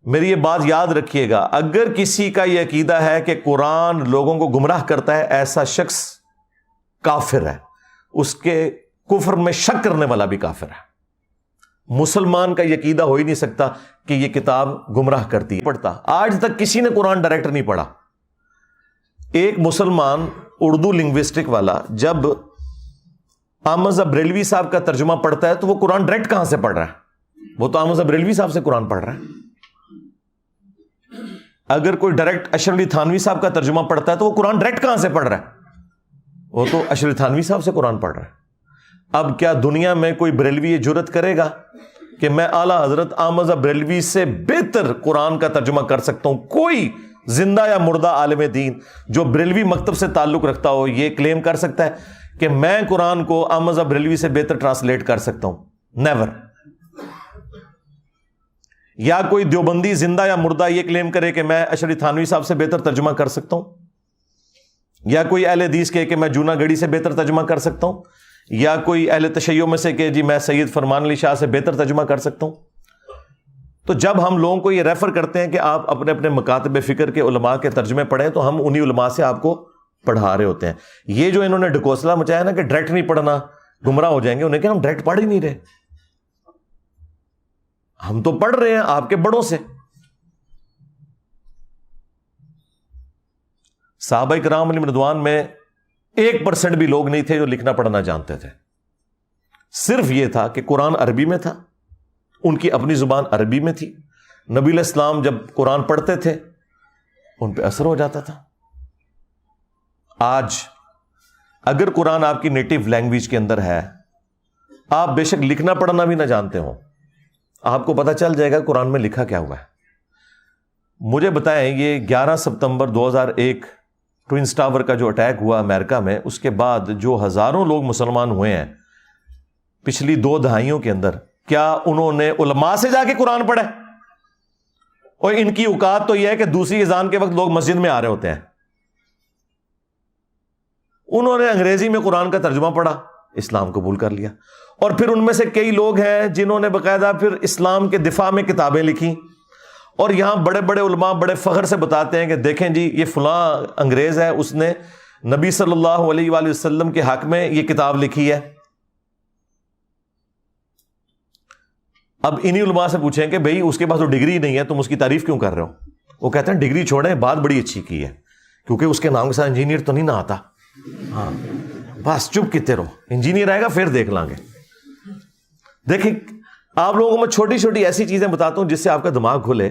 میری یہ بات یاد رکھیے گا، اگر کسی کا یہ عقیدہ ہے کہ قرآن لوگوں کو گمراہ کرتا ہے، ایسا شخص کافر ہے، اس کے کفر میں شک کرنے والا بھی کافر ہے۔ مسلمان کا یہ عقیدہ ہو ہی نہیں سکتا کہ یہ کتاب گمراہ کرتی ہے۔ پڑھتا آج تک کسی نے قرآن ڈائریکٹ نہیں پڑھا۔ ایک مسلمان اردو لنگوسٹک والا جب احمد بریلوی صاحب کا ترجمہ پڑھتا ہے تو وہ قرآن ڈائریکٹ کہاں سے پڑھ رہا ہے؟ وہ تو احمد بریلوی صاحب سے قرآن پڑھ رہا ہے۔ اگر کوئی ڈائریکٹ اشرف علی تھانوی صاحب کا ترجمہ پڑھتا ہے تو وہ قرآن ڈائریکٹ کہاں سے پڑھ رہا ہے؟ وہ تو اشرف علی تھانوی صاحب سے قرآن پڑھ رہا ہے۔ اب کیا دنیا میں کوئی بریلوی یہ جرت کرے گا کہ میں اعلیٰ حضرت احمد بریلوی سے بہتر قرآن کا ترجمہ کر سکتا ہوں؟ کوئی زندہ یا مردہ عالم دین جو بریلوی مکتب سے تعلق رکھتا ہو یہ کلیم کر سکتا ہے کہ میں قرآن کو احمد بریلوی سے بہتر ٹرانسلیٹ کر سکتا ہوں؟ نیور۔ یا کوئی دیوبندی زندہ یا مردہ یہ کلیم کرے کہ میں اشرف علی تھانوی صاحب سے بہتر ترجمہ کر سکتا ہوں؟ یا کوئی اہل حدیث کہے کہ میں جونا گڑھی سے بہتر ترجمہ کر سکتا ہوں؟ یا کوئی اہل تشیع میں سے کہ جی میں سید فرمان علی شاہ سے بہتر ترجمہ کر سکتا ہوں؟ تو جب ہم لوگوں کو یہ ریفر کرتے ہیں کہ آپ اپنے اپنے مکاتب فکر کے علماء کے ترجمے پڑھیں تو ہم انہی علماء سے آپ کو پڑھا رہے ہوتے ہیں۔ یہ جو انہوں نے ڈھکوسلا مچایا نا کہ ڈائریکٹ نہیں پڑھنا گمراہ ہو جائیں گے، انہیں کہ ہم ڈائریکٹ پڑھ ہی نہیں رہے، ہم تو پڑھ رہے ہیں آپ کے بڑوں سے۔ صحابہ کرام علیہم رضوان میں 1% بھی لوگ نہیں تھے جو لکھنا پڑھنا جانتے تھے۔ صرف یہ تھا کہ قرآن عربی میں تھا، ان کی اپنی زبان عربی میں تھی، نبی علیہ السلام جب قرآن پڑھتے تھے ان پہ اثر ہو جاتا تھا۔ آج اگر قرآن آپ کی نیٹو لینگویج کے اندر ہے، آپ بے شک لکھنا پڑھنا بھی نہ جانتے ہوں، آپ کو پتہ چل جائے گا قرآن میں لکھا کیا ہوا ہے۔ مجھے بتائیں، یہ 11 ستمبر 2001 ٹوئنس ٹاور کا جو اٹیک ہوا امریکہ میں، اس کے بعد جو ہزاروں لوگ مسلمان ہوئے ہیں پچھلی 2 دہائیوں کے اندر، کیا انہوں نے علماء سے جا کے قرآن پڑھا؟ اور ان کی اوقات تو یہ ہے کہ دوسری اذان کے وقت لوگ مسجد میں آ رہے ہوتے ہیں۔ انہوں نے انگریزی میں قرآن کا ترجمہ پڑھا، اسلام قبول کر لیا، اور پھر ان میں سے کئی لوگ ہیں جنہوں نے باقاعدہ پھر اسلام کے دفاع میں کتابیں لکھی، اور یہاں بڑے بڑے علماء بڑے فخر سے بتاتے ہیں کہ دیکھیں جی یہ فلاں انگریز ہے، اس نے نبی صلی اللہ علیہ وآلہ وسلم کے حق میں یہ کتاب لکھی ہے۔ اب انہی علماء سے پوچھیں کہ بھئی اس کے پاس تو ڈگری نہیں ہے، تم اس کی تعریف کیوں کر رہے ہو؟ وہ کہتے ہیں ڈگری چھوڑیں، بات بڑی اچھی کی ہے، کیونکہ اس کے نام کے ساتھ انجینئر تو نہیں نہ آتا۔ ہاں بس چپ کتے رہو، انجینئر آئے گا پھر دیکھ لیں گے۔ دیکھیں آپ لوگوں کو میں چھوٹی چھوٹی ایسی چیزیں بتاتا ہوں جس سے آپ کا دماغ کھلے،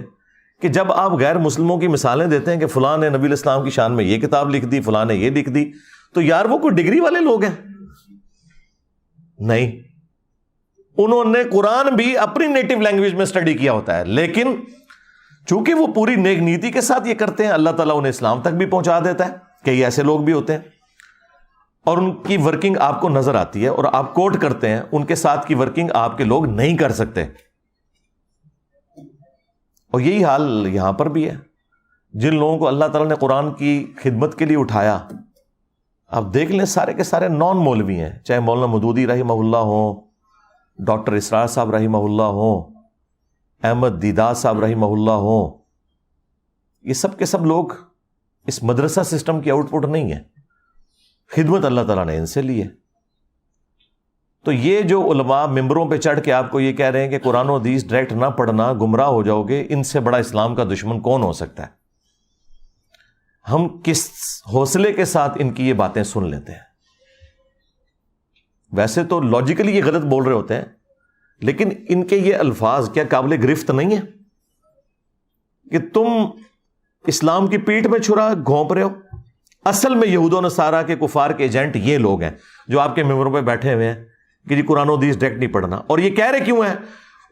کہ جب آپ غیر مسلموں کی مثالیں دیتے ہیں کہ فلاں نے نبی علیہ السلام کی شان میں یہ کتاب لکھ دی، فلاں نے یہ لکھ دی، تو یار وہ کوئی ڈگری والے لوگ ہیں؟ نہیں، انہوں نے قرآن بھی اپنی نیٹو لینگویج میں اسٹڈی کیا ہوتا ہے، لیکن چونکہ وہ پوری نیک نیتی کے ساتھ یہ کرتے ہیں، اللہ تعالیٰ انہیں اسلام تک بھی پہنچا دیتا ہے۔ کئی ایسے لوگ بھی ہوتے ہیں اور ان کی ورکنگ آپ کو نظر آتی ہے اور آپ کوٹ کرتے ہیں، ان کے ساتھ کی ورکنگ آپ کے لوگ نہیں کر سکتے، اور یہی حال یہاں پر بھی ہے۔ جن لوگوں کو اللہ تعالیٰ نے قرآن کی خدمت کے لیے اٹھایا، آپ دیکھ لیں سارے کے سارے نان مولوی ہیں، چاہے مولانا مودودی رحمہ اللہ ہوں، ڈاکٹر اسرار صاحب رحمہ اللہ ہوں، احمد دیدار صاحب رحمہ اللہ ہوں، یہ سب کے سب لوگ اس مدرسہ سسٹم کی آؤٹ پٹ نہیں ہے، خدمت اللہ تعالیٰ نے ان سے لی ہے۔ تو یہ جو علماء ممبروں پہ چڑھ کے آپ کو یہ کہہ رہے ہیں کہ قرآن و حدیث ڈائریکٹ نہ پڑھنا گمراہ ہو جاؤ گے، ان سے بڑا اسلام کا دشمن کون ہو سکتا ہے؟ ہم کس حوصلے کے ساتھ ان کی یہ باتیں سن لیتے ہیں؟ ویسے تو لاجیکلی یہ غلط بول رہے ہوتے ہیں، لیکن ان کے یہ الفاظ کیا قابل گرفت نہیں ہے کہ تم اسلام کی پیٹھ میں چھرا گھونپ رہے ہو؟ اصل میں یہود و نصارہ کے کفار کے ایجنٹ یہ لوگ ہیں جو آپ کے ممبروں پہ بیٹھے ہوئے ہیں کہ جی قرآن و حدیث ڈائریکٹ نہیں پڑھنا، اور یہ کہہ رہے کیوں ہیں؟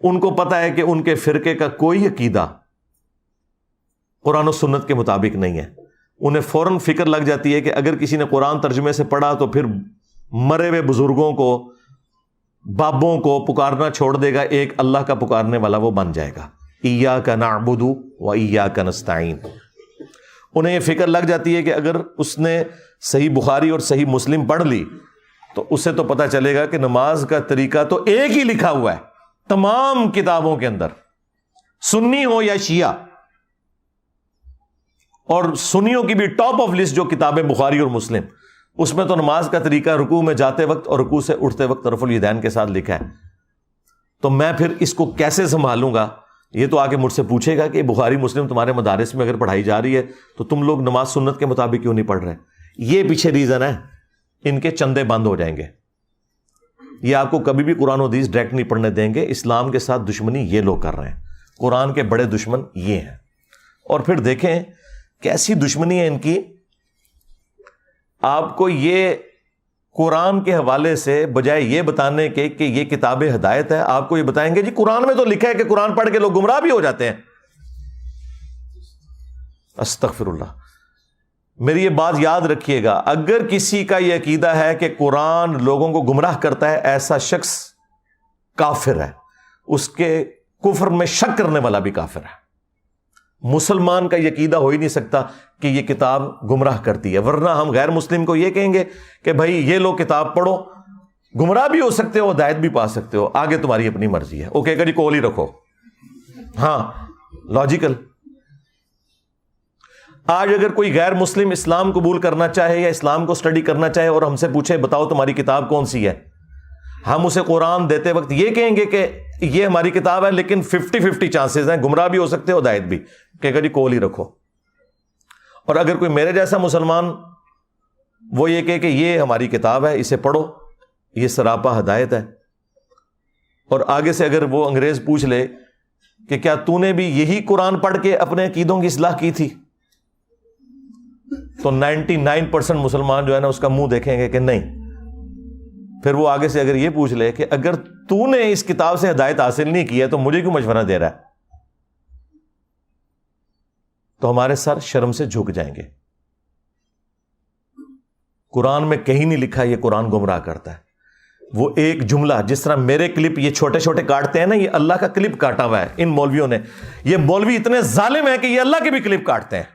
ان کو پتا ہے کہ ان کے فرقے کا کوئی عقیدہ قرآن و سنت کے مطابق نہیں ہے۔ انہیں فوراً فکر لگ جاتی ہے کہ اگر کسی نے قرآن ترجمے سے پڑھا تو پھر مرے ہوئے بزرگوں کو، بابوں کو پکارنا چھوڑ دے گا، ایک اللہ کا پکارنے والا وہ بن جائے گا۔ ایاک نعبد و ایاک نستعین۔ انہیں یہ فکر لگ جاتی ہے کہ اگر اس نے صحیح بخاری اور صحیح مسلم پڑھ لی تو اسے تو پتہ چلے گا کہ نماز کا طریقہ تو ایک ہی لکھا ہوا ہے تمام کتابوں کے اندر، سنی ہو یا شیعہ. اور سنیوں کی بھی ٹاپ آف لسٹ جو کتابیں بخاری اور مسلم، اس میں تو نماز کا طریقہ رکوع میں جاتے وقت اور رکوع سے اٹھتے وقت رفع الیدین کے ساتھ لکھا ہے. تو میں پھر اس کو کیسے سنبھالوں گا؟ یہ تو آگے مجھ سے پوچھے گا کہ بخاری مسلم تمہارے مدارس میں اگر پڑھائی جا رہی ہے تو تم لوگ نماز سنت کے مطابق کیوں نہیں پڑھ رہے؟ یہ پیچھے ریزن ہے، ان کے چندے بند ہو جائیں گے. یہ آپ کو کبھی بھی قرآن و حدیث ڈائریکٹ نہیں پڑھنے دیں گے. اسلام کے ساتھ دشمنی یہ لوگ کر رہے ہیں، قرآن کے بڑے دشمن یہ ہیں. اور پھر دیکھیں کیسی دشمنی ہے ان کی. آپ کو یہ قرآن کے حوالے سے بجائے یہ بتانے کے کہ یہ کتاب ہدایت ہے، آپ کو یہ بتائیں گے جی قرآن میں تو لکھا ہے کہ قرآن پڑھ کے لوگ گمراہ بھی ہو جاتے ہیں. استغفر اللہ. میری یہ بات یاد رکھیے گا، اگر کسی کا یہ عقیدہ ہے کہ قرآن لوگوں کو گمراہ کرتا ہے، ایسا شخص کافر ہے. اس کے کفر میں شک کرنے والا بھی کافر ہے. مسلمان کا یہ عقیدہ ہو ہی نہیں سکتا کہ یہ کتاب گمراہ کرتی ہے. ورنہ ہم غیر مسلم کو یہ کہیں گے کہ بھائی یہ لو کتاب پڑھو، گمراہ بھی ہو سکتے ہو، ہدایت بھی پا سکتے ہو، آگے تمہاری اپنی مرضی ہے. اوکے جی کول ہی رکھو. ہاں لاجیکل. آج اگر کوئی غیر مسلم اسلام قبول کرنا چاہے یا اسلام کو سٹڈی کرنا چاہے اور ہم سے پوچھے بتاؤ تمہاری کتاب کون سی ہے، ہم اسے قرآن دیتے وقت یہ کہیں گے کہ یہ ہماری کتاب ہے، لیکن 50-50 چانسز ہیں، گمراہ بھی ہو سکتے ہو، ہدایت بھی. کہ جی کول ہی رکھو. اور اگر کوئی میرے جیسا مسلمان وہ یہ کہے کہ یہ ہماری کتاب ہے، اسے پڑھو، یہ سراپا ہدایت ہے، اور آگے سے اگر وہ انگریز پوچھ لے کہ کیا تو نے بھی یہی قرآن پڑھ کے اپنے عقیدوں کی اصلاح کی تھی، تو 99% مسلمان جو ہے نا اس کا منہ دیکھیں گے کہ نہیں. پھر وہ آگے سے اگر یہ پوچھ لے کہ اگر تو نے اس کتاب سے ہدایت حاصل نہیں کی ہے تو مجھے کیوں مشورہ دے رہا ہے، تو ہمارے سر شرم سے جھک جائیں گے. قرآن میں کہیں نہیں لکھا یہ قرآن گمراہ کرتا ہے. وہ ایک جملہ، جس طرح میرے کلپ یہ چھوٹے چھوٹے کاٹتے ہیں نا، یہ اللہ کا کلپ کاٹا ہوا ہے ان مولویوں نے. یہ مولوی اتنے ظالم ہیں کہ یہ اللہ کے بھی کلپ کاٹتے ہیں.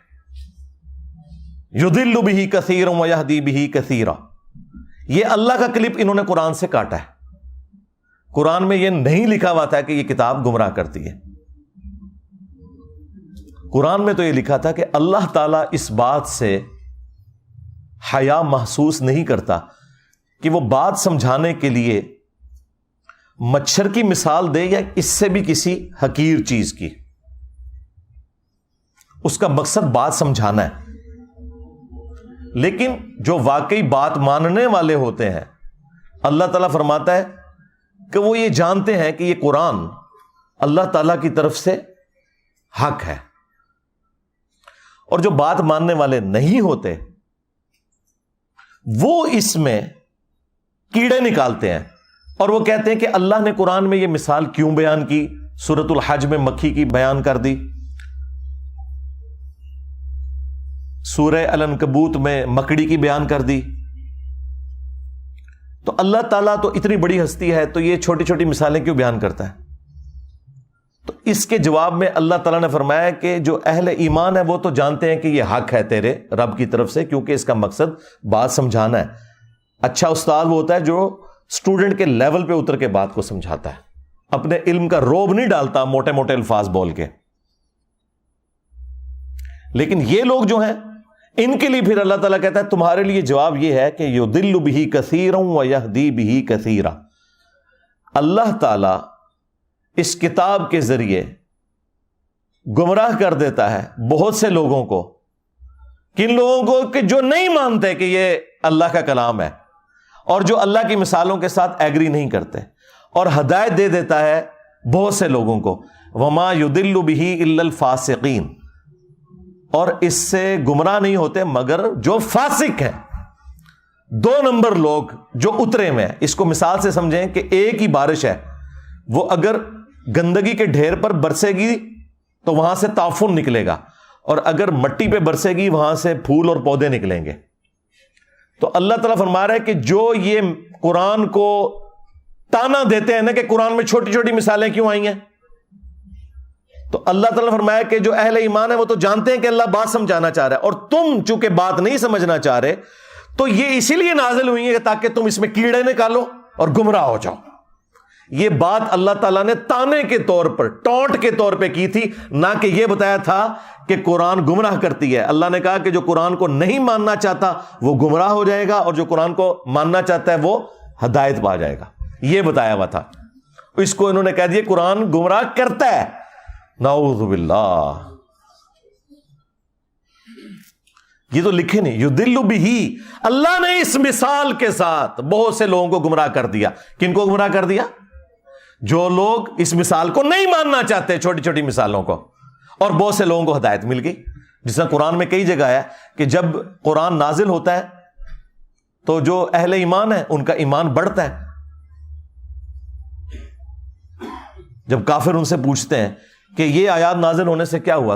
یضل بہ کثیرا ویہدی بہ کثیرا. یہ اللہ کا کلپ انہوں نے قرآن سے کاٹا ہے. قرآن میں یہ نہیں لکھا ہوا تھا کہ یہ کتاب گمراہ کرتی ہے. قرآن میں تو یہ لکھا تھا کہ اللہ تعالیٰ اس بات سے حیا محسوس نہیں کرتا کہ وہ بات سمجھانے کے لیے مچھر کی مثال دے یا اس سے بھی کسی حقیر چیز کی. اس کا مقصد بات سمجھانا ہے. لیکن جو واقعی بات ماننے والے ہوتے ہیں، اللہ تعالیٰ فرماتا ہے کہ وہ یہ جانتے ہیں کہ یہ قرآن اللہ تعالیٰ کی طرف سے حق ہے. اور جو بات ماننے والے نہیں ہوتے وہ اس میں کیڑے نکالتے ہیں اور وہ کہتے ہیں کہ اللہ نے قرآن میں یہ مثال کیوں بیان کی، سورۃ الحج میں مکھی کی بیان کر دی، سورہ العنکبوت میں مکڑی کی بیان کر دی. تو اللہ تعالیٰ تو اتنی بڑی ہستی ہے تو یہ چھوٹی چھوٹی مثالیں کیوں بیان کرتا ہے؟ تو اس کے جواب میں اللہ تعالیٰ نے فرمایا کہ جو اہل ایمان ہے وہ تو جانتے ہیں کہ یہ حق ہے تیرے رب کی طرف سے، کیونکہ اس کا مقصد بات سمجھانا ہے. اچھا استاد وہ ہوتا ہے جو اسٹوڈنٹ کے لیول پہ اتر کے بات کو سمجھاتا ہے، اپنے علم کا روب نہیں ڈالتا موٹے موٹے الفاظ بول کے. لیکن یہ لوگ جو ہیں ان کے لیے پھر اللہ تعالیٰ کہتا ہے تمہارے لیے جواب یہ ہے کہ یضل بہ کثیرا ویہدی بہ کثیرا. اللہ تعالیٰ اس کتاب کے ذریعے گمراہ کر دیتا ہے بہت سے لوگوں کو. کن لوگوں کو؟ کہ جو نہیں مانتے کہ یہ اللہ کا کلام ہے اور جو اللہ کی مثالوں کے ساتھ ایگری نہیں کرتے. اور ہدایت دے دیتا ہے بہت سے لوگوں کو. وما یضل بہ الا الفاسقین. اور اس سے گمراہ نہیں ہوتے مگر جو فاسق ہیں، 2 نمبر لوگ جو اترے میں. اس کو مثال سے سمجھیں کہ ایک ہی بارش ہے، وہ اگر گندگی کے ڈھیر پر برسے گی تو وہاں سے تعفن نکلے گا، اور اگر مٹی پہ برسے گی وہاں سے پھول اور پودے نکلیں گے. تو اللہ تعالیٰ فرما رہا ہے کہ جو یہ قرآن کو تانا دیتے ہیں نا کہ قرآن میں چھوٹی چھوٹی مثالیں کیوں آئی ہیں، تو اللہ تعالیٰ فرمایا کہ جو اہل ایمان ہے وہ تو جانتے ہیں کہ اللہ بات سمجھانا چاہ رہا ہے، اور تم چونکہ بات نہیں سمجھنا چاہ رہے تو یہ اسی لیے نازل ہوئی ہے تاکہ تم اس میں کیڑے نکالو اور گمراہ ہو جاؤ. یہ بات اللہ تعالیٰ نے تانے کے طور پر، ٹونٹ کے طور پہ کی تھی، نہ کہ یہ بتایا تھا کہ قرآن گمراہ کرتی ہے۔ اللہ نے کہا کہ جو قرآن کو نہیں ماننا چاہتا وہ گمراہ ہو جائے گا، اور جو قرآن کو ماننا چاہتا ہے وہ ہدایت پا جائے گا، یہ بتایا ہوا تھا۔ اس کو انہوں نے کہہ دیا قرآن گمراہ کرتا ہے، نعوذ باللہ۔ یہ تو لکھے نہیں، یضل بہ، اللہ نے اس مثال کے ساتھ بہت سے لوگوں کو گمراہ کر دیا۔ کن کو گمراہ کر دیا؟ جو لوگ اس مثال کو نہیں ماننا چاہتے، چھوٹی چھوٹی مثالوں کو، اور بہت سے لوگوں کو ہدایت مل گئی۔ جس طرح قرآن میں کئی جگہ ہے کہ جب قرآن نازل ہوتا ہے تو جو اہل ایمان ہے ان کا ایمان بڑھتا ہے۔ جب کافر ان سے پوچھتے ہیں کہ یہ آیات نازل ہونے سے کیا ہوا،